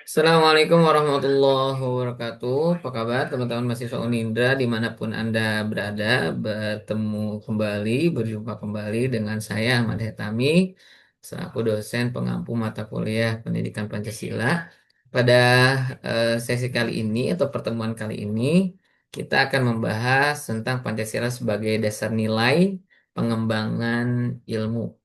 Assalamualaikum warahmatullahi wabarakatuh. Apa kabar teman-teman mahasiswa Unindra dimanapun Anda berada? Bertemu kembali, berjumpa kembali dengan saya Ahmad Hetami, selaku dosen pengampu mata kuliah Pendidikan Pancasila. Pada sesi kali ini atau pertemuan kali ini, kita akan membahas tentang Pancasila sebagai dasar nilai pengembangan ilmu.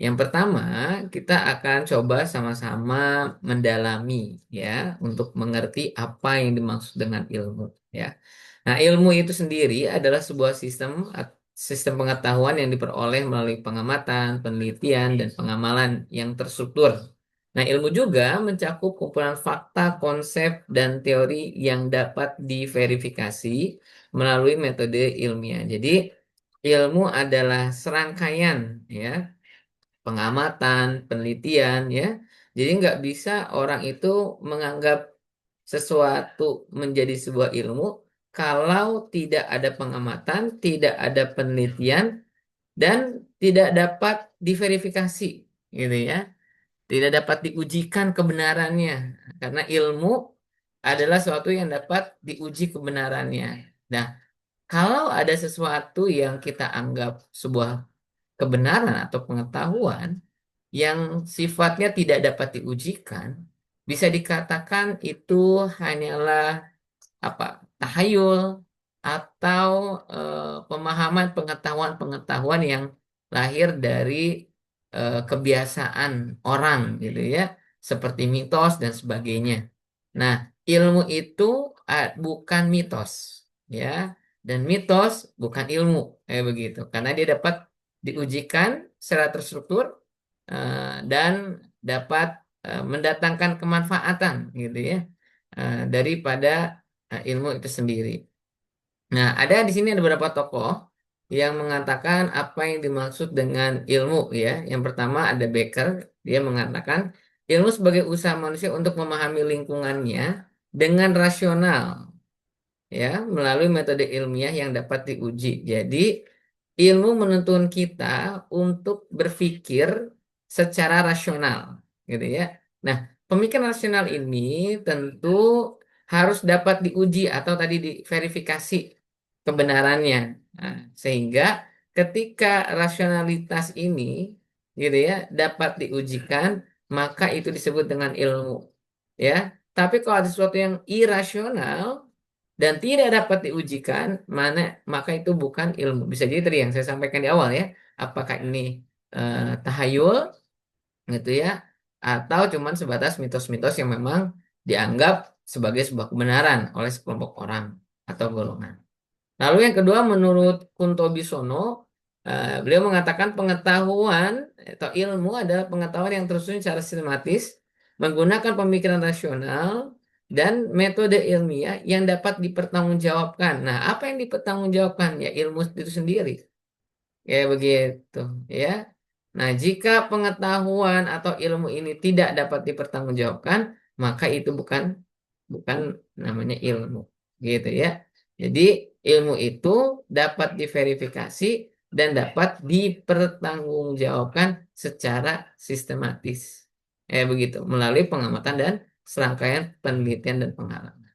Yang pertama, kita akan coba sama-sama mendalami ya untuk mengerti apa yang dimaksud dengan ilmu ya. Nah, ilmu itu sendiri adalah sebuah sistem pengetahuan yang diperoleh melalui pengamatan, penelitian, dan pengamalan yang terstruktur. Nah, ilmu juga mencakup kumpulan fakta, konsep, dan teori yang dapat diverifikasi melalui metode ilmiah. Jadi, ilmu adalah serangkaian ya pengamatan, penelitian ya. Jadi nggak bisa orang itu menganggap sesuatu menjadi sebuah ilmu kalau tidak ada pengamatan, tidak ada penelitian, dan tidak dapat diverifikasi gitu ya. Tidak dapat diujikan kebenarannya. Karena ilmu adalah sesuatu yang dapat diuji kebenarannya. Nah, kalau ada sesuatu yang kita anggap sebuah kebenaran atau pengetahuan, yang sifatnya tidak dapat diujikan, bisa dikatakan itu hanyalah apa? Tahayul atau pemahaman pengetahuan-pengetahuan yang lahir dari kebiasaan orang gitu ya, seperti mitos dan sebagainya. Nah, ilmu itu bukan mitos ya, dan mitos bukan ilmu begitu, karena dia dapat diujikan secara terstruktur dan dapat mendatangkan kemanfaatan gitu ya daripada ilmu itu sendiri. Nah, ada di sini ada beberapa tokoh yang mengatakan apa yang dimaksud dengan ilmu ya. Yang pertama ada Becker, dia mengatakan ilmu sebagai usaha manusia untuk memahami lingkungannya dengan rasional ya melalui metode ilmiah yang dapat diuji. Jadi ilmu menuntun kita untuk berpikir secara rasional, gitu ya. Nah, pemikiran rasional ini tentu harus dapat diuji atau tadi diverifikasi kebenarannya. Nah, sehingga ketika rasionalitas ini, gitu ya, dapat diujikan, maka itu disebut dengan ilmu, ya. Tapi kalau ada sesuatu yang irasional dan tidak dapat diujikan, maka itu bukan ilmu. Bisa jadi tadi yang saya sampaikan di awal ya, apakah ini tahayul gitu ya, atau cuman sebatas mitos-mitos yang memang dianggap sebagai sebuah kebenaran oleh sekelompok orang atau golongan. Lalu yang kedua, menurut Kunto Bisono, beliau mengatakan pengetahuan atau ilmu adalah pengetahuan yang tersusun secara sistematis, menggunakan pemikiran rasional dan metode ilmiah yang dapat dipertanggungjawabkan. Nah, apa yang dipertanggungjawabkan? Ya ilmu itu sendiri. Ya begitu, ya. Nah, jika pengetahuan atau ilmu ini tidak dapat dipertanggungjawabkan, maka itu bukan bukan namanya ilmu, gitu ya. Jadi ilmu itu dapat diverifikasi dan dapat dipertanggungjawabkan secara sistematis. Begitu, melalui pengamatan dan serangkaian penelitian dan pengalaman.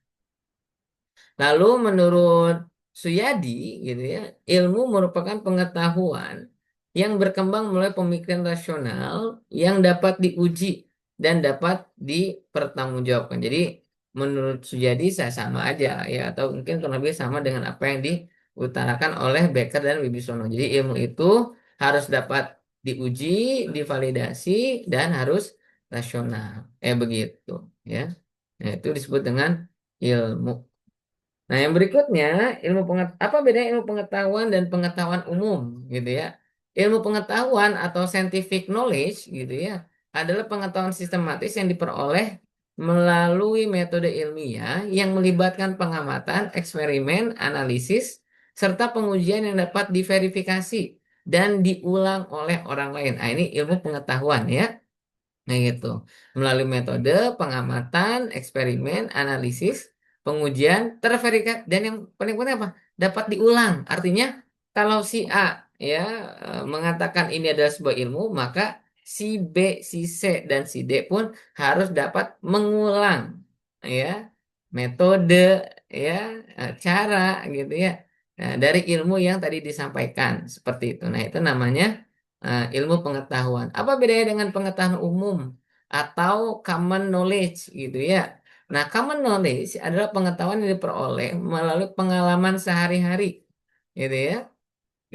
Lalu menurut Suyadi gitu ya, ilmu merupakan pengetahuan yang berkembang melalui pemikiran rasional yang dapat diuji dan dapat dipertanggungjawabkan. Jadi menurut Suyadi saya sama aja ya, atau mungkin kurang lebih sama dengan apa yang diutarakan oleh Becker dan Wibisono. Jadi ilmu itu harus dapat diuji, divalidasi dan harus rasional. Begitu ya. Nah, itu disebut dengan ilmu. Nah, yang berikutnya, apa bedanya ilmu pengetahuan dan pengetahuan umum gitu ya? Ilmu pengetahuan atau scientific knowledge gitu ya, adalah pengetahuan sistematis yang diperoleh melalui metode ilmiah yang melibatkan pengamatan, eksperimen, analisis, serta pengujian yang dapat diverifikasi dan diulang oleh orang lain. Nah, ini ilmu pengetahuan ya. Nah, gitu. Melalui metode pengamatan, eksperimen, analisis, pengujian, terverifikasi, dan yang paling penting apa? Dapat diulang. Artinya, kalau si A ya mengatakan ini adalah sebuah ilmu, maka si B, si C, dan si D pun harus dapat mengulang ya metode ya cara gitu ya dari ilmu yang tadi disampaikan seperti itu. Nah, itu namanya ilmu pengetahuan. Apa bedanya dengan pengetahuan umum atau common knowledge gitu ya? Nah, common knowledge adalah pengetahuan yang diperoleh melalui pengalaman sehari-hari gitu ya.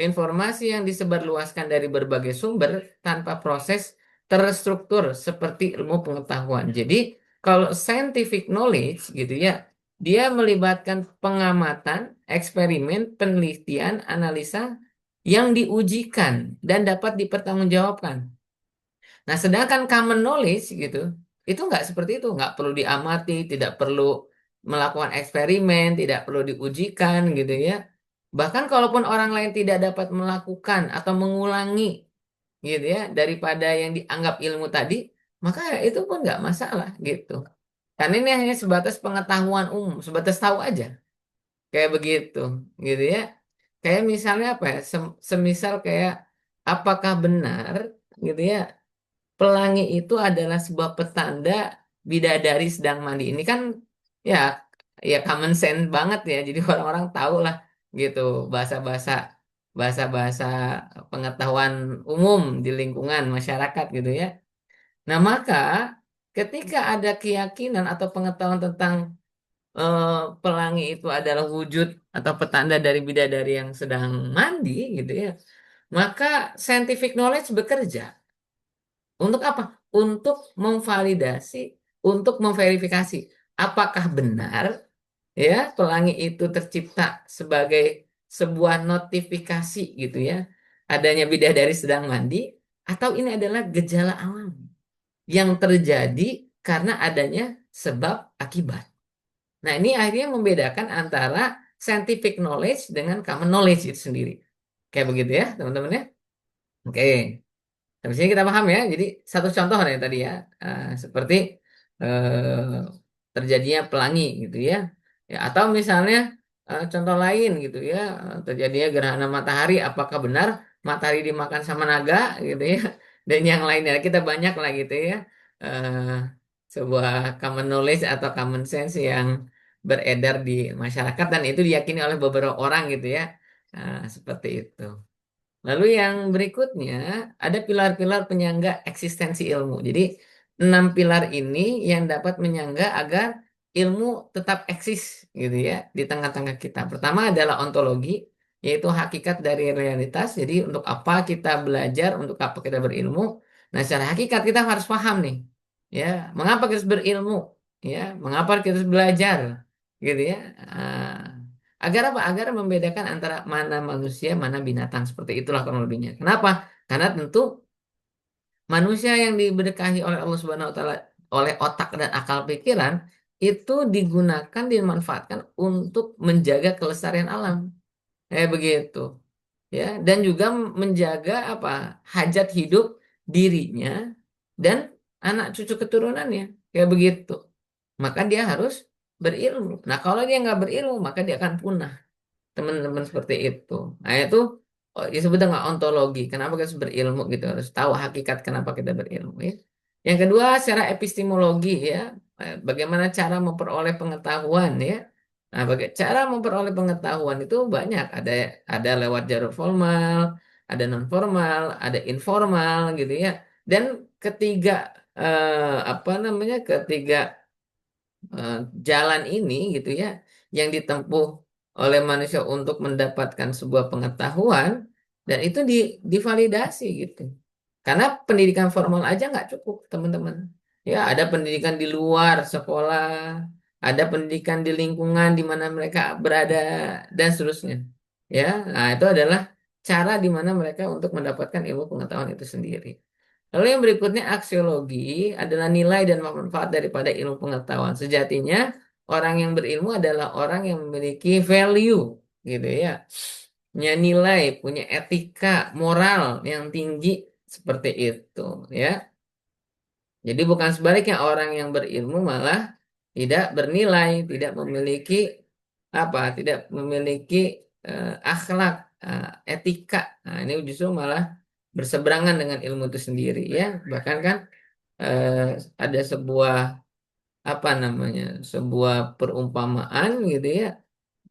Informasi yang disebarluaskan dari berbagai sumber tanpa proses terstruktur seperti ilmu pengetahuan. Jadi, kalau scientific knowledge gitu ya, dia melibatkan pengamatan, eksperimen, penelitian, analisa yang diujikan dan dapat dipertanggungjawabkan. Nah, sedangkan common knowledge gitu, itu nggak seperti itu, nggak perlu diamati, tidak perlu melakukan eksperimen, tidak perlu diujikan gitu ya. Bahkan kalaupun orang lain tidak dapat melakukan atau mengulangi gitu ya daripada yang dianggap ilmu tadi, maka itu pun nggak masalah gitu. Karena ini hanya sebatas pengetahuan umum, sebatas tahu aja, kayak begitu gitu ya. Kayak misalnya apa ya, semisal kayak apakah benar gitu ya pelangi itu adalah sebuah petanda bidadari sedang mandi. Ini kan ya ya common sense banget ya. Jadi orang-orang tahu lah gitu bahasa-bahasa bahasa-bahasa pengetahuan umum di lingkungan masyarakat gitu ya. Nah, maka ketika ada keyakinan atau pengetahuan tentang eh, pelangi itu adalah wujud atau petanda dari bidadari yang sedang mandi gitu ya, maka scientific knowledge bekerja. Untuk apa? Untuk memvalidasi, untuk memverifikasi apakah benar ya pelangi itu tercipta sebagai sebuah notifikasi gitu ya. Adanya bidadari sedang mandi atau ini adalah gejala alam yang terjadi karena adanya sebab akibat. Nah, ini akhirnya membedakan antara scientific knowledge dengan common knowledge itu sendiri. Kayak begitu ya, teman-teman ya. Oke. Habis ini kita paham ya. Jadi satu contoh nih tadi ya, seperti terjadinya pelangi gitu ya. Ya atau misalnya contoh lain gitu ya, terjadinya gerhana matahari. Apakah benar matahari dimakan sama naga gitu ya? Dan yang lainnya kita banyak lah gitu ya. eh, Sebuah common knowledge atau common sense yang beredar di masyarakat dan itu diyakini oleh beberapa orang gitu ya. Seperti itu. Lalu yang berikutnya ada pilar-pilar penyangga eksistensi ilmu. Jadi 6 pilar ini yang dapat menyangga agar ilmu tetap eksis gitu ya di tengah-tengah kita. Pertama adalah ontologi, yaitu hakikat dari realitas. Jadi untuk apa kita belajar, untuk apa kita berilmu. Nah, secara hakikat kita harus paham nih, ya, mengapa kita harus berilmu, ya, mengapa kita harus belajar, gitu ya. Agar apa? Agar membedakan antara mana manusia, mana binatang. Seperti itulah kurang lebihnya. Kenapa? Karena tentu manusia yang diberkahi oleh Allah Subhanahu wa taala oleh otak dan akal pikiran itu digunakan, dimanfaatkan untuk menjaga kelestarian alam. Begitu. Ya, dan juga menjaga apa? Hajat hidup dirinya dan anak cucu keturunannya. Kayak begitu. Maka dia harus berilmu. Nah, kalau dia nggak berilmu, maka dia akan punah teman-teman seperti itu. Nah, itu disebut dengan ontologi. Kenapa kita harus berilmu gitu? Harus tahu hakikat kenapa kita berilmu ya. Yang kedua, secara epistemologi ya. Bagaimana cara memperoleh pengetahuan ya. Nah, cara memperoleh pengetahuan itu banyak. Ada lewat jalur formal, ada non formal, ada informal gitu ya. Dan ketiga apa namanya? Ketiga eh, jalan ini gitu ya yang ditempuh oleh manusia untuk mendapatkan sebuah pengetahuan dan itu divalidasi gitu. Karena pendidikan formal aja nggak cukup, teman-teman. Ya, ada pendidikan di luar sekolah, ada pendidikan di lingkungan di mana mereka berada dan seterusnya. Ya, nah itu adalah cara di mana mereka untuk mendapatkan ilmu pengetahuan itu sendiri. Lalu yang berikutnya aksiologi adalah nilai dan manfaat daripada ilmu pengetahuan. Sejatinya orang yang berilmu adalah orang yang memiliki value gitu ya. Punya nilai, punya etika, moral yang tinggi seperti itu ya. Jadi bukan sebaliknya orang yang berilmu malah tidak bernilai, tidak memiliki apa, tidak memiliki akhlak, etika. Nah, ini justru malah berseberangan dengan ilmu itu sendiri ya. Bahkan kan ada sebuah apa namanya, sebuah perumpamaan gitu ya,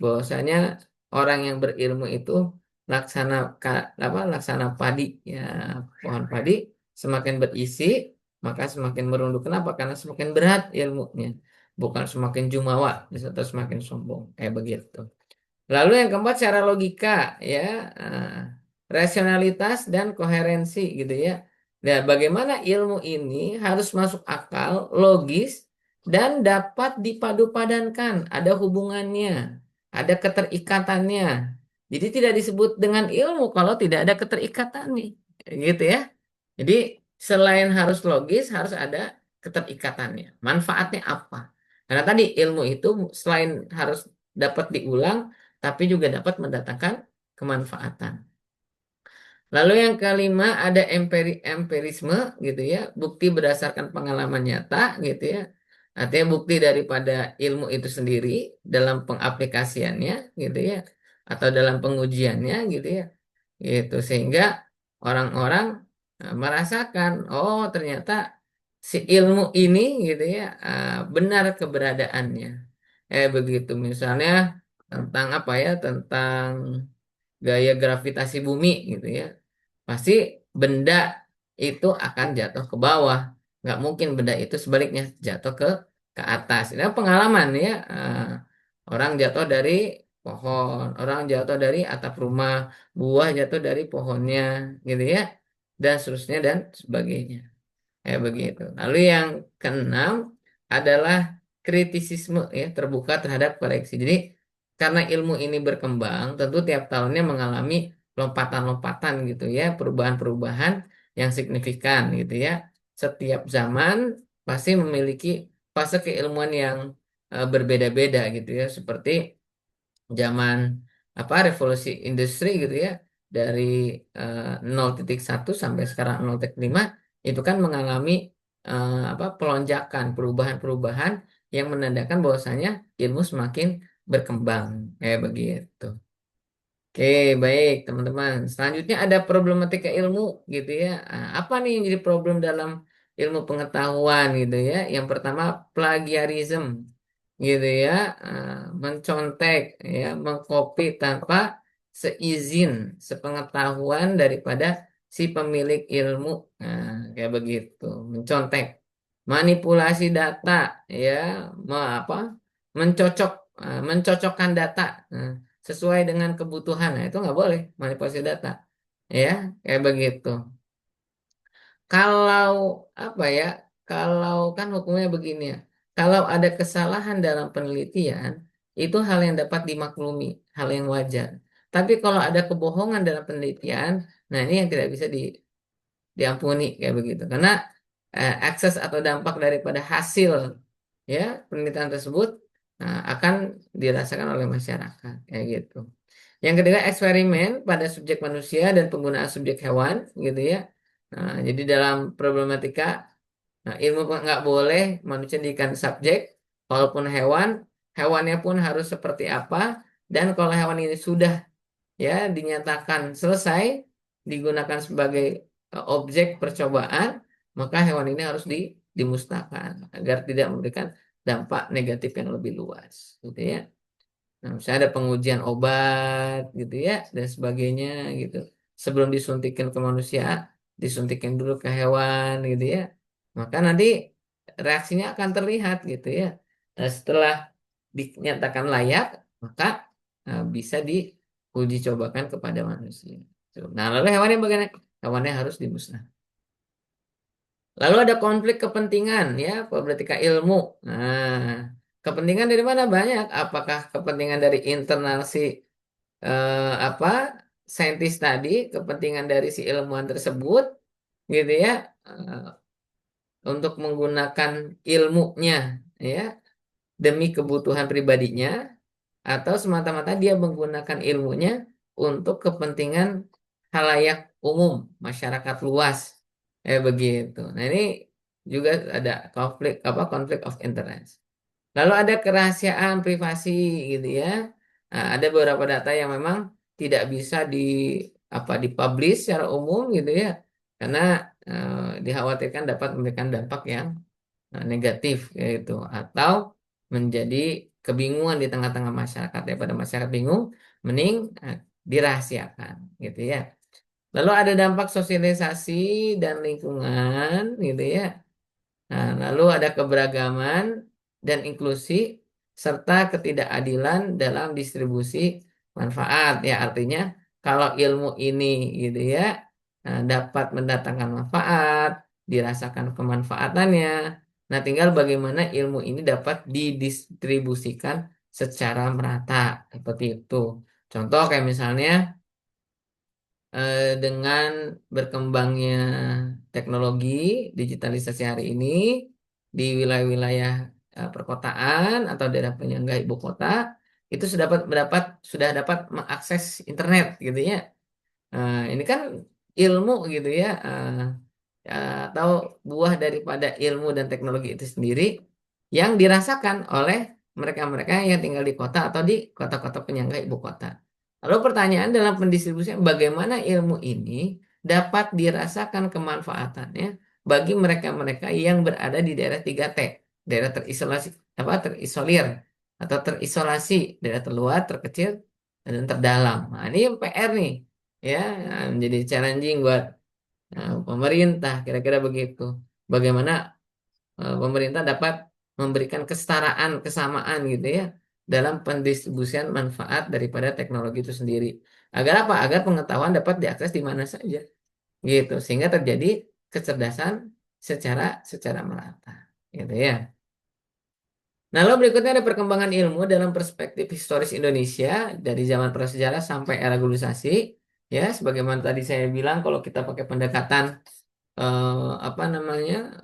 bahwasanya orang yang berilmu itu laksana laksana padi ya, pohon padi semakin berisi maka semakin merunduk. Kenapa? Karena semakin berat ilmunya, bukan semakin jumawa atau semakin sombong kayak begitu. Lalu yang keempat secara logika ya, eh, rasionalitas dan koherensi gitu ya. Nah, bagaimana ilmu ini harus masuk akal, logis, dan dapat dipadu-padankan, ada hubungannya, ada keterikatannya. Jadi tidak disebut dengan ilmu kalau tidak ada keterikatannya, gitu ya. Jadi selain harus logis, harus ada keterikatannya. Manfaatnya apa? Karena tadi ilmu itu selain harus dapat diulang, tapi juga dapat mendatangkan kemanfaatan. Lalu yang kelima ada empirisme gitu ya, bukti berdasarkan pengalaman nyata gitu ya. Artinya bukti daripada ilmu itu sendiri dalam pengaplikasiannya gitu ya, atau dalam pengujiannya gitu ya. Gitu sehingga orang-orang merasakan oh ternyata si ilmu ini gitu ya benar keberadaannya. Begitu misalnya tentang apa ya, tentang gaya gravitasi bumi gitu ya, pasti benda itu akan jatuh ke bawah, nggak mungkin benda itu sebaliknya jatuh ke atas. Ini pengalaman ya, orang jatuh dari pohon, orang jatuh dari atap rumah, buah jatuh dari pohonnya gitu ya, dan seterusnya dan sebagainya. Begitu. Lalu yang keenam adalah kritisisme ya, terbuka terhadap koreksi. Jadi karena ilmu ini berkembang, tentu tiap tahunnya mengalami lompatan-lompatan gitu ya, perubahan-perubahan yang signifikan gitu ya. Setiap zaman pasti memiliki fase keilmuan yang berbeda-beda gitu ya, seperti zaman apa revolusi industri gitu ya, dari 0,1 sampai sekarang 0,5 itu kan mengalami apa pelonjakan perubahan-perubahan yang menandakan bahwasanya ilmu semakin berkembang kayak begitu. Oke, baik teman-teman. Selanjutnya ada problematika ilmu gitu ya. Apa nih yang jadi problem dalam ilmu pengetahuan gitu ya? Yang pertama plagiarism gitu ya, mencontek ya, mengcopy tanpa seizin, sepengetahuan daripada si pemilik ilmu. Kayak begitu, mencontek, manipulasi data ya, apa? Mencocok, mencocokkan data. Nah, sesuai dengan kebutuhan. Nah, itu nggak boleh manipulasi data. Ya, kayak begitu. Kalau apa ya? Kalau kan hukumnya begini ya. Kalau ada kesalahan dalam penelitian, itu hal yang dapat dimaklumi, hal yang wajar. Tapi kalau ada kebohongan dalam penelitian, nah ini yang tidak bisa diampuni kayak begitu. Karena akses atau dampak daripada hasil ya penelitian tersebut akan dirasakan oleh masyarakat kayak gitu. Yang ketiga eksperimen pada subjek manusia dan penggunaan subjek hewan gitu ya. Nah, jadi dalam problematika ilmu nggak boleh manusia dijadikan subjek, walaupun hewan, hewannya pun harus seperti apa, dan kalau hewan ini sudah ya dinyatakan selesai digunakan sebagai objek percobaan, maka hewan ini harus dimusnahkan agar tidak memberikan dampak negatif yang lebih luas, gitu ya. Nah, misalnya ada pengujian obat, gitu ya, dan sebagainya, gitu. Sebelum disuntikin ke manusia, disuntikin dulu ke hewan, gitu ya. Maka nanti reaksinya akan terlihat, gitu ya. Nah, setelah dinyatakan layak, maka bisa diuji cobakan kepada manusia. Nah, lalu hewannya bagaimana? Hewannya harus dimusnahkan. Lalu ada konflik kepentingan ya, problematika ilmu. Nah, kepentingan dari mana banyak? Apakah kepentingan dari internal si apa saintis tadi, kepentingan dari si ilmuwan tersebut, gitu ya, untuk menggunakan ilmunya ya demi kebutuhan pribadinya, atau semata-mata dia menggunakan ilmunya untuk kepentingan halayak umum, masyarakat luas. Begitu. Nah, ini juga ada konflik of interest. Lalu ada kerahasiaan privasi gitu ya. Nah, ada beberapa data yang memang tidak bisa apa dipublish secara umum gitu ya, karena dikhawatirkan dapat memberikan dampak yang negatif yaitu, atau menjadi kebingungan di tengah-tengah masyarakat. Daripada masyarakat bingung, mending dirahasiakan gitu ya. Lalu ada dampak sosialisasi dan lingkungan gitu ya. Nah, lalu ada keberagaman dan inklusi serta ketidakadilan dalam distribusi manfaat. Ya, artinya kalau ilmu ini gitu ya dapat mendatangkan manfaat, dirasakan kemanfaatannya. Nah, tinggal bagaimana ilmu ini dapat didistribusikan secara merata seperti itu. Contoh kayak misalnya dengan berkembangnya teknologi digitalisasi hari ini di wilayah-wilayah perkotaan atau daerah penyangga ibu kota itu sudah dapat mengakses internet gitu ya. Ini kan ilmu gitu ya, atau buah daripada ilmu dan teknologi itu sendiri yang dirasakan oleh mereka-mereka yang tinggal di kota atau di kota-kota penyangga ibu kota. Lalu pertanyaan dalam pendistribusian, bagaimana ilmu ini dapat dirasakan kemanfaatannya bagi mereka-mereka yang berada di daerah 3T, daerah terisolasi, apa terisolir atau terisolasi, daerah terluar, terkecil, dan terdalam. Nah, ini PR nih, ya, menjadi challenging buat pemerintah, kira-kira begitu. Bagaimana pemerintah dapat memberikan kesetaraan, kesamaan gitu ya dalam pendistribusian manfaat daripada teknologi itu sendiri. Agar apa? Agar pengetahuan dapat diakses di mana saja, gitu. Sehingga terjadi kecerdasan secara secara merata, gitu ya. Nah, lalu berikutnya ada perkembangan ilmu dalam perspektif historis Indonesia dari zaman prasejarah sampai era globalisasi. Ya, sebagaimana tadi saya bilang, kalau kita pakai pendekatan apa namanya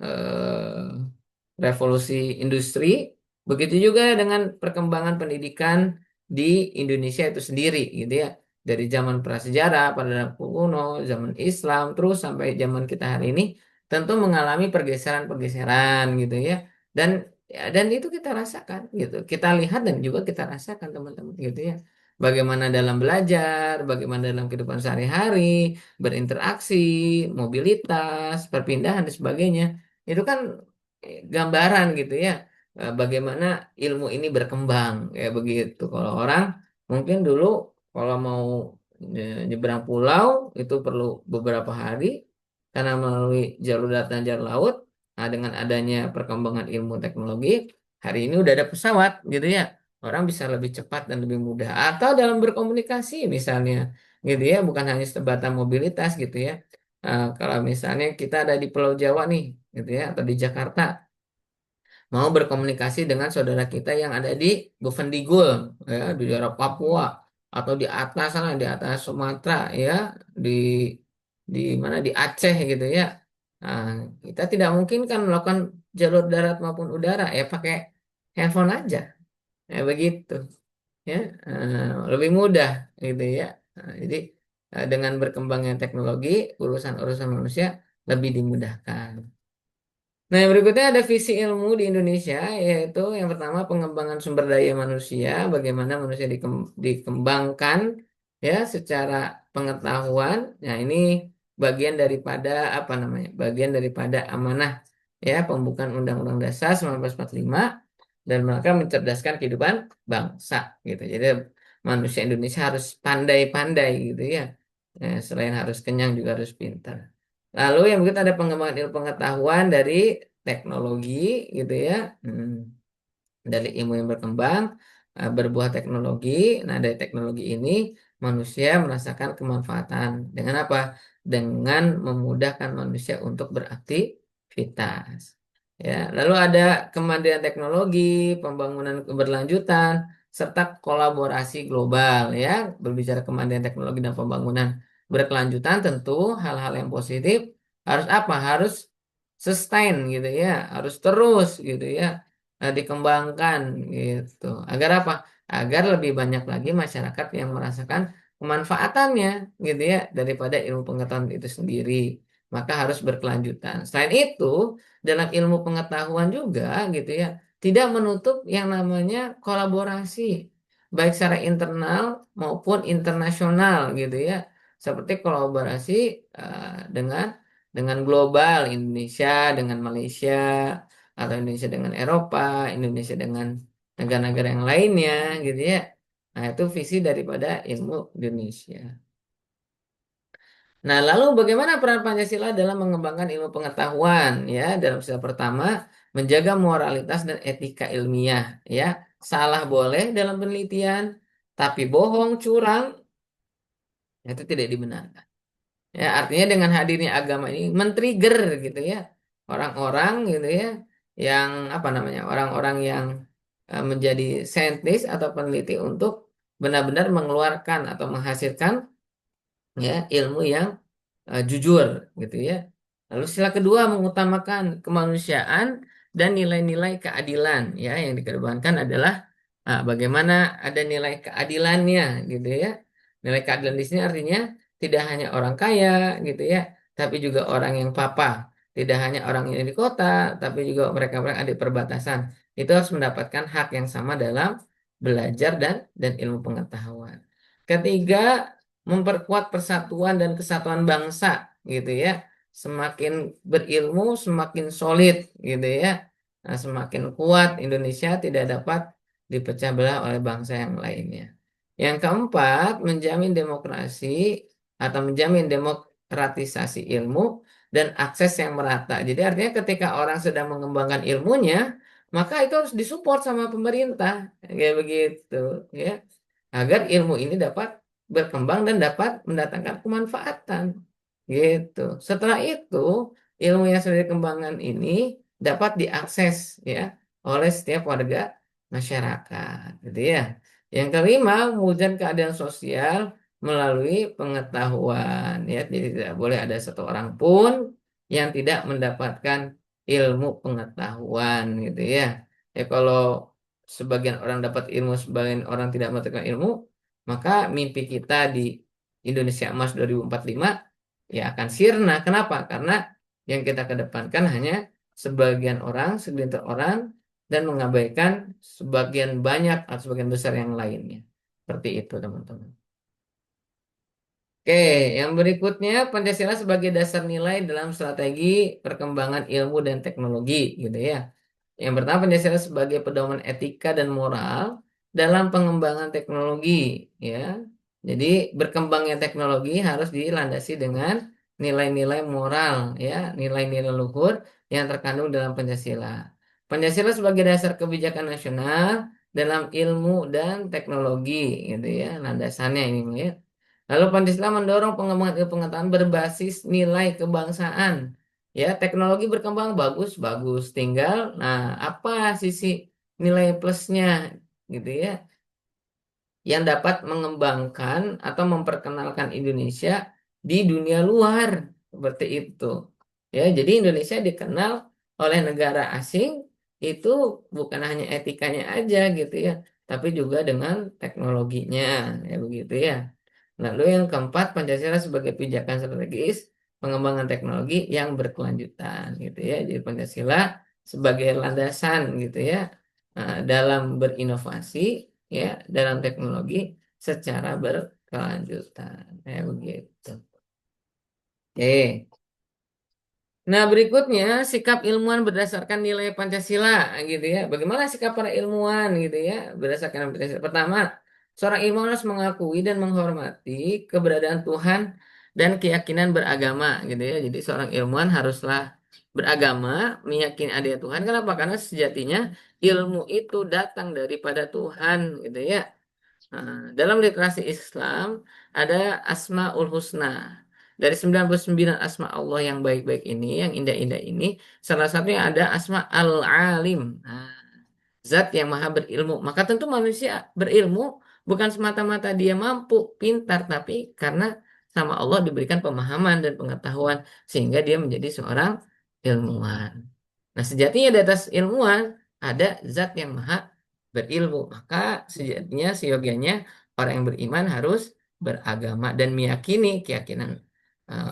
revolusi industri, begitu juga dengan perkembangan pendidikan di Indonesia itu sendiri, gitu ya. Dari zaman prasejarah pada zaman kuno, zaman Islam, terus sampai zaman kita hari ini, tentu mengalami pergeseran-pergeseran, gitu ya. Dan dan itu kita rasakan, gitu. Kita lihat dan juga kita rasakan, teman-teman, gitu ya. Bagaimana dalam belajar, bagaimana dalam kehidupan sehari-hari, berinteraksi, mobilitas, perpindahan dan sebagainya. Itu kan gambaran gitu ya, bagaimana ilmu ini berkembang kayak begitu. Kalau orang mungkin dulu kalau mau nyebrang pulau itu perlu beberapa hari karena melalui jalur darat dan jalur laut. Nah, dengan adanya perkembangan ilmu teknologi, hari ini udah ada pesawat gitu ya. Orang bisa lebih cepat dan lebih mudah. Atau dalam berkomunikasi misalnya gitu ya, bukan hanya sebatas mobilitas gitu ya. Kalau misalnya kita ada di Pulau Jawa nih gitu ya, atau di Jakarta, mau berkomunikasi dengan saudara kita yang ada di Bovendigul ya, di daerah Papua atau di atas sana, di atas Sumatera ya, di mana di Aceh gitu ya. Nah, kita tidak mungkin kan melakukan jalur darat maupun udara ya, pakai handphone aja ya begitu ya. Lebih mudah gitu ya. Jadi dengan berkembangnya teknologi, urusan-urusan manusia lebih dimudahkan. Nah, yang berikutnya ada visi ilmu di Indonesia, yaitu yang pertama pengembangan sumber daya manusia, bagaimana manusia dikembangkan ya secara pengetahuan. Nah, ini bagian daripada apa namanya? Bagian daripada amanah ya pembukaan Undang-Undang Dasar 1945 dan mereka mencerdaskan kehidupan bangsa gitu. Jadi manusia Indonesia harus pandai-pandai gitu ya. Selain harus kenyang juga harus pintar. Lalu yang berikut ada pengembangan ilmu pengetahuan dari teknologi gitu ya. Dari ilmu yang berkembang, berbuah teknologi. Nah, dari teknologi ini manusia merasakan kemanfaatan. Dengan apa? Dengan memudahkan manusia untuk beraktivitas. Ya, lalu ada kemandirian teknologi, pembangunan keberlanjutan, serta kolaborasi global ya. Berbicara kemandirian teknologi dan pembangunan berkelanjutan, tentu hal-hal yang positif harus apa? Harus sustain gitu ya, harus terus gitu ya, dikembangkan gitu. Agar apa? Agar lebih banyak lagi masyarakat yang merasakan kemanfaatannya gitu ya daripada ilmu pengetahuan itu sendiri. Maka harus berkelanjutan. Selain itu, dalam ilmu pengetahuan juga gitu ya, tidak menutup yang namanya kolaborasi baik secara internal maupun internasional gitu ya. seperti kolaborasi dengan global, Indonesia dengan Malaysia, atau Indonesia dengan Eropa, Indonesia dengan negara-negara yang lainnya, gitu ya. Nah, itu visi daripada ilmu Indonesia. Nah, lalu bagaimana peran Pancasila dalam mengembangkan ilmu pengetahuan? Ya, dalam sila pertama, menjaga moralitas dan etika ilmiah. Ya, salah boleh dalam penelitian, tapi bohong, curang, itu tidak dibenarkan. Ya, artinya dengan hadirnya agama ini men-trigger gitu ya orang-orang gitu ya yang apa namanya orang-orang yang menjadi saintis atau peneliti untuk benar-benar mengeluarkan atau menghasilkan ya ilmu yang jujur gitu ya. Lalu sila kedua mengutamakan kemanusiaan dan nilai-nilai keadilan ya yang dikedepankan adalah bagaimana ada nilai keadilannya gitu ya. Nilai keadilan di sini artinya tidak hanya orang kaya gitu ya, tapi juga orang yang papa. Tidak hanya orang yang di kota, tapi juga mereka-mereka ada di perbatasan. Itu harus mendapatkan hak yang sama dalam belajar dan ilmu pengetahuan. Ketiga, memperkuat persatuan dan kesatuan bangsa gitu ya. Semakin berilmu, semakin solid gitu ya. Nah, semakin kuat Indonesia tidak dapat dipecah belah oleh bangsa yang lainnya. Yang keempat, menjamin demokrasi atau menjamin demokratisasi ilmu dan akses yang merata. Jadi artinya ketika orang sedang mengembangkan ilmunya, maka itu harus disupport sama pemerintah, kayak begitu ya. Agar ilmu ini dapat berkembang dan dapat mendatangkan kemanfaatan. Gitu. Setelah itu, ilmu yang sudah dikembangkan ini dapat diakses ya oleh setiap warga masyarakat, gitu ya. Yang kelima, mewujudkan keadilan sosial melalui pengetahuan ya. Jadi tidak boleh ada satu orang pun yang tidak mendapatkan ilmu pengetahuan gitu ya. Ya kalau sebagian orang dapat ilmu, sebagian orang tidak mendapatkan ilmu, maka mimpi kita di Indonesia Emas 2045 ya akan sirna. Kenapa? Karena yang kita kedepankan hanya sebagian orang, segelintir orang, dan mengabaikan sebagian banyak atau sebagian besar yang lainnya. Seperti itu, teman-teman. Oke, yang berikutnya Pancasila sebagai dasar nilai dalam strategi perkembangan ilmu dan teknologi, gitu ya. Yang pertama Pancasila sebagai pedoman etika dan moral dalam pengembangan teknologi, ya. Jadi berkembangnya teknologi harus dilandasi dengan nilai-nilai moral, ya, nilai-nilai luhur yang terkandung dalam Pancasila. Pancasila sebagai dasar kebijakan nasional dalam ilmu dan teknologi, gitu ya, landasannya ini, ya. Lalu Pancasila mendorong pengembangan ilmu pengetahuan berbasis nilai kebangsaan. Ya, teknologi berkembang bagus, bagus. Tinggal, nah apa sisi nilai plusnya gitu ya, yang dapat mengembangkan atau memperkenalkan Indonesia di dunia luar seperti itu. Ya, jadi Indonesia dikenal oleh negara asing itu bukan hanya etikanya aja gitu ya, tapi juga dengan teknologinya ya begitu ya. Lalu yang keempat, Pancasila sebagai pijakan strategis pengembangan teknologi yang berkelanjutan gitu ya. Jadi Pancasila sebagai landasan gitu ya dalam berinovasi ya dalam teknologi secara berkelanjutan. Ya begitu. Oke. Nah, berikutnya sikap ilmuwan berdasarkan nilai Pancasila gitu ya. Bagaimana sikap para ilmuwan gitu ya berdasarkan Pancasila? Pertama, seorang ilmuwan harus mengakui dan menghormati keberadaan Tuhan dan keyakinan beragama gitu ya. Jadi seorang ilmuwan haruslah beragama, meyakini adanya Tuhan. Kenapa? Karena sejatinya ilmu itu datang daripada Tuhan gitu ya. Dalam literasi Islam ada Asmaul Husna. Dari 99 asma Allah yang baik-baik ini, yang indah-indah ini, salah satunya ada asma Al-Alim. Zat yang maha berilmu. Maka tentu manusia berilmu bukan semata-mata dia mampu, pintar, tapi karena sama Allah diberikan pemahaman dan pengetahuan sehingga dia menjadi seorang ilmuwan. Nah, sejatinya di atas ilmuwan ada zat yang maha berilmu. Maka sejatinya seyogianya orang yang beriman harus beragama dan meyakini keyakinan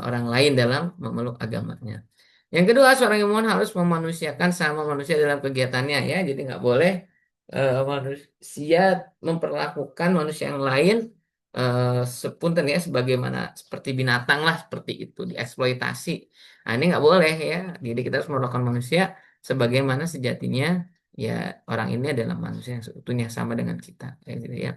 orang lain dalam memeluk agamanya. Yang kedua, seorang ilmuwan harus memanusiakan sama manusia dalam kegiatannya ya. Jadi nggak boleh manusia memperlakukan manusia yang lain sepunten ya sebagaimana seperti binatang lah seperti itu dieksploitasi. Nah, ini nggak boleh ya. Jadi kita harus melakukan manusia sebagaimana sejatinya ya orang ini adalah manusia yang seutuhnya sama dengan kita kayak gitu ya.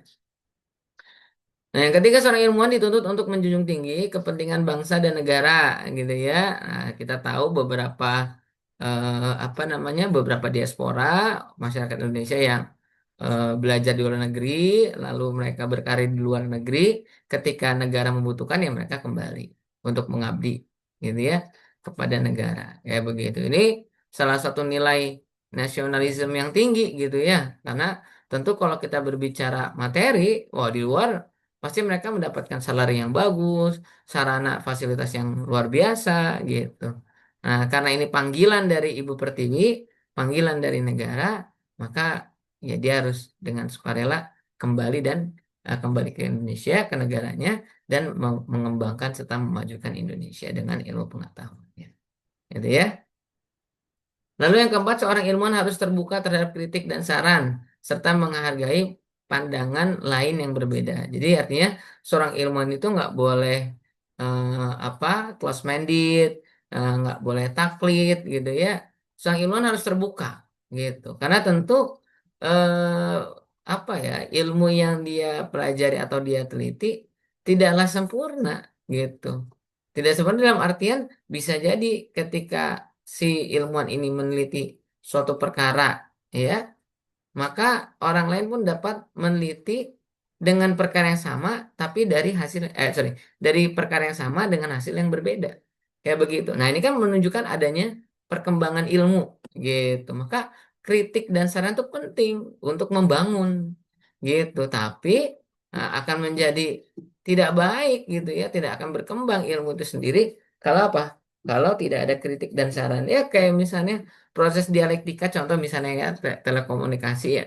Nah, yang ketiga seorang ilmuwan dituntut untuk menjunjung tinggi kepentingan bangsa dan negara gitu ya. Nah, kita tahu beberapa apa namanya beberapa diaspora masyarakat Indonesia yang belajar di luar negeri, lalu mereka berkarir di luar negeri, ketika negara membutuhkan ya mereka kembali untuk mengabdi gitu ya kepada negara. Kayak begitu. Ini salah satu nilai nasionalisme yang tinggi gitu ya. Karena tentu kalau kita berbicara materi, wah di luar pasti mereka mendapatkan salari yang bagus, sarana fasilitas yang luar biasa gitu. Nah, karena ini panggilan dari Ibu Pertiwi, panggilan dari negara, maka ya dia harus dengan sukarela kembali dan kembali ke Indonesia, ke negaranya, dan mengembangkan serta memajukan Indonesia dengan ilmu pengetahuannya. Gitu ya. Lalu yang keempat, seorang ilmuwan harus terbuka terhadap kritik dan saran, serta menghargai pandangan lain yang berbeda. Jadi artinya seorang ilmuwan itu nggak boleh apa close-minded, nggak boleh taklid gitu ya. Seorang ilmuwan harus terbuka gitu. Karena tentu eh, apa ya ilmu yang dia pelajari atau dia teliti tidaklah sempurna gitu. Tidak sempurna dalam artian bisa jadi ketika si ilmuwan ini meneliti suatu perkara, ya, maka orang lain pun dapat meneliti dengan perkara yang sama, tapi dari hasil, sorry, dari perkara yang sama dengan hasil yang berbeda. Kayak begitu. Nah, ini kan menunjukkan adanya perkembangan ilmu, gitu. Maka kritik dan saran itu penting untuk membangun, gitu. Tapi akan menjadi tidak baik, gitu ya, tidak akan berkembang ilmu itu sendiri. Kalau apa? Kalau tidak ada kritik dan saran, ya kayak misalnya proses dialektika contoh misalnya ya telekomunikasi ya.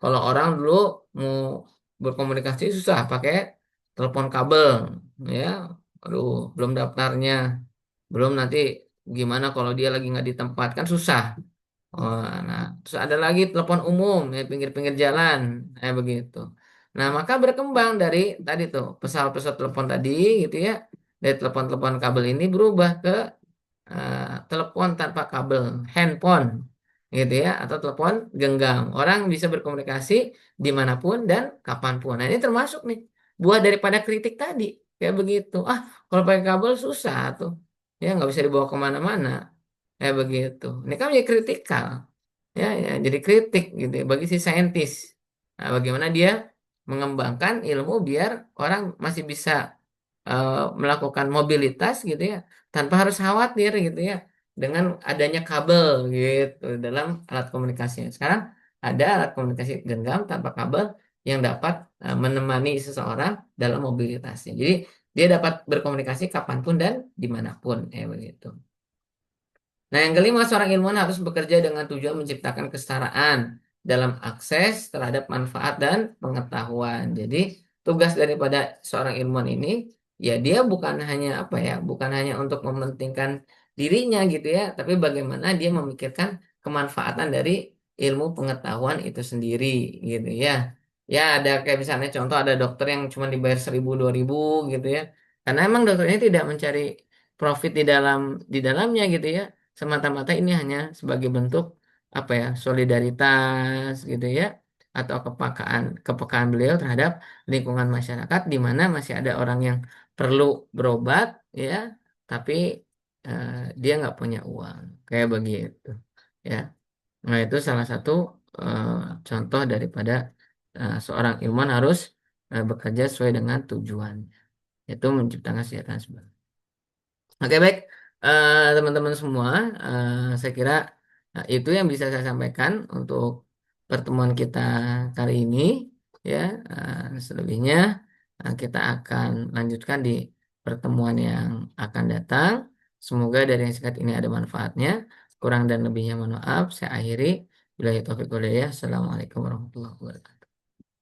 Kalau orang dulu mau berkomunikasi susah pakai telepon kabel ya. Aduh, belum daftarnya, belum nanti gimana kalau dia lagi nggak di tempat kan susah. Oh, nah, terus ada lagi telepon umum ya pinggir-pinggir jalan, begitu. Nah, maka berkembang dari tadi tuh pesawat-pesawat telepon tadi gitu ya. Dari telepon-telepon kabel ini berubah ke telepon tanpa kabel, handphone, gitu ya, atau telepon genggam. Orang bisa berkomunikasi dimanapun dan kapanpun. Nah, ini termasuk nih buah daripada kritik tadi, kayak begitu. Ah, kalau pakai kabel susah tuh, ya nggak bisa dibawa kemana-mana, kayak begitu. Ini kan menjadi kritikal, ya, jadi kritik gitu ya, bagi si saintis. Nah, bagaimana dia mengembangkan ilmu biar orang masih bisa melakukan mobilitas gitu ya tanpa harus khawatir gitu ya dengan adanya kabel gitu dalam alat komunikasinya. Sekarang ada alat komunikasi genggam tanpa kabel yang dapat menemani seseorang dalam mobilitasnya. Jadi dia dapat berkomunikasi kapanpun dan dimanapun ya begitu. Nah, yang kelima, seorang ilmuwan harus bekerja dengan tujuan menciptakan kesetaraan dalam akses terhadap manfaat dan pengetahuan. Jadi, tugas daripada seorang ilmuwan ini, ya dia bukan hanya apa ya, bukan hanya untuk mementingkan dirinya gitu ya, tapi bagaimana dia memikirkan kemanfaatan dari ilmu pengetahuan itu sendiri gitu ya. Ya, ada kayak misalnya contoh ada dokter yang cuma dibayar 1.000 2.000 gitu ya. Karena emang dokternya tidak mencari profit di dalamnya gitu ya semata-mata ini hanya sebagai bentuk apa ya solidaritas gitu ya atau kepekaan beliau terhadap lingkungan masyarakat di mana masih ada orang yang perlu berobat ya tapi eh, dia nggak punya uang kayak begitu ya. Nah, itu salah satu eh, contoh daripada seorang ilmuwan harus bekerja sesuai dengan tujuan yaitu menciptakan kesejahteraan. Oke, baik. Teman-teman semua, saya kira itu yang bisa saya sampaikan untuk pertemuan kita kali ini. Ya, selebihnya kita akan lanjutkan di pertemuan yang akan datang. Semoga dari yang singkat ini ada manfaatnya. Kurang dan lebihnya mohon maaf. Saya akhiri. Billahi taufiq wal hidayah. Assalamualaikum warahmatullahi wabarakatuh.